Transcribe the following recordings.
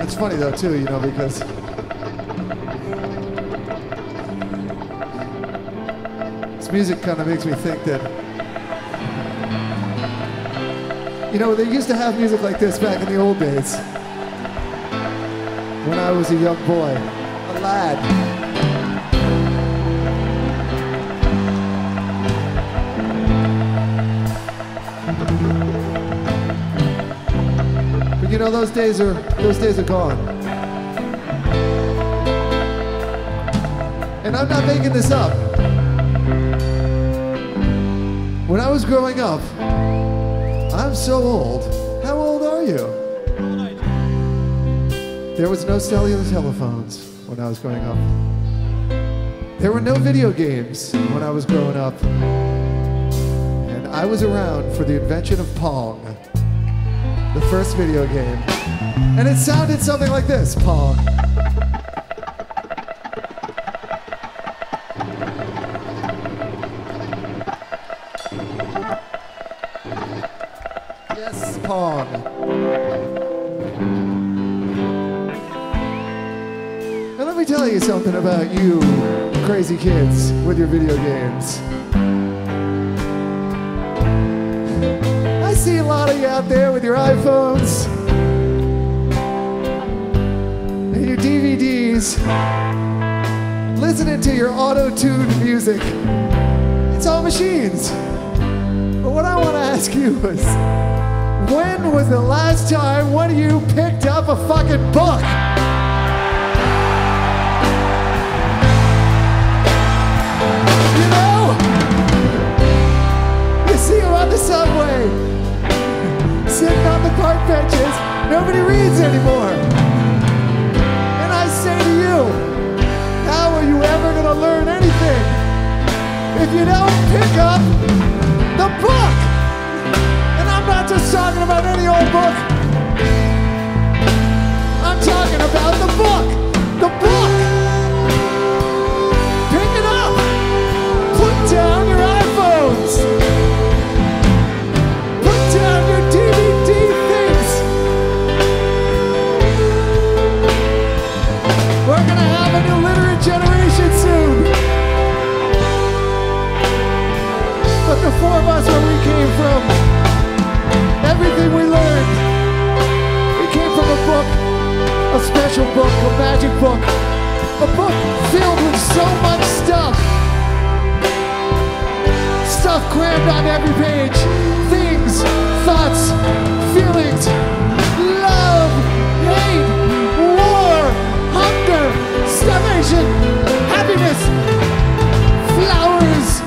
That's funny though too, you know, because this music kind of makes me think that, you know, they used to have music like this back in the old days when I was a young boy, a lad. But you know, those days are gone. And I'm not making this up. When I was growing up, I'm so old. How old are you? There was no cellular telephones when I was growing up. There were no video games when I was growing up. And I was around for the invention of Pong, the first video game. And it sounded something like this, Pong. Yes, Pong. Now let me tell you something about you crazy kids with your video games. I see a lot of you out there with your iPhones and your DVDs, listening to your auto-tuned music. It's all machines. But what I want to ask you is, when was the last time one of you picked up a fucking book? You know, you see them on the subway, sitting on the park benches. Nobody reads anymore. And I say to you, how are you ever going to learn anything if you don't pick up the book? And I'm not just talking about any old book. I'm talking about the book. The book. Pick it up. Put down your iPhones. Put down your DVD things. We're gonna have an illiterate generation soon. But the four of us, where we came from, everything we learned, we came from a book, a special book, a magic book, a book filled with so much stuff. Stuff crammed on every page. Things, thoughts, feelings, love, hate, war, hunger, starvation, happiness, flowers,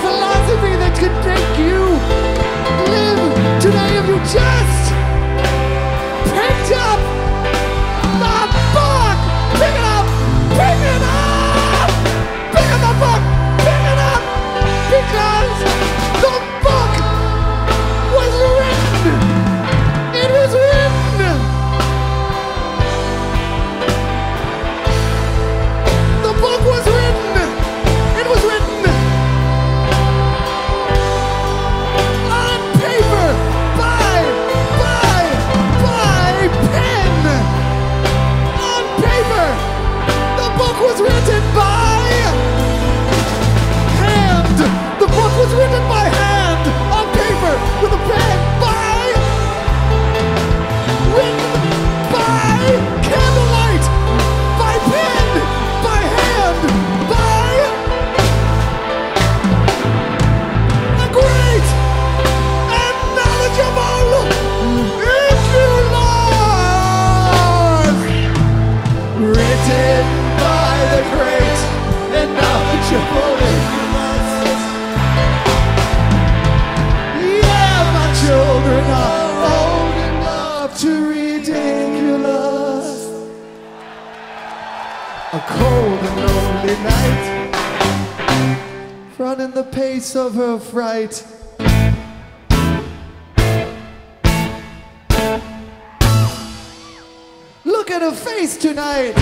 philosophy that could make you live today if you just picked up the book. Pick it up, pick it up, pick up the book, pick it up, because the book was written. It was written. The book was written. It was written. Was written by hand. The book was written by hand on paper with a pen. Written by candlelight, by pen, by hand, by a great and knowledgeable Icculus. Written by the great and knowledgeable Icculus. Yeah, my children are old enough to read Icculus. A cold and lonely night, running the pace of her fright. Look at her face tonight.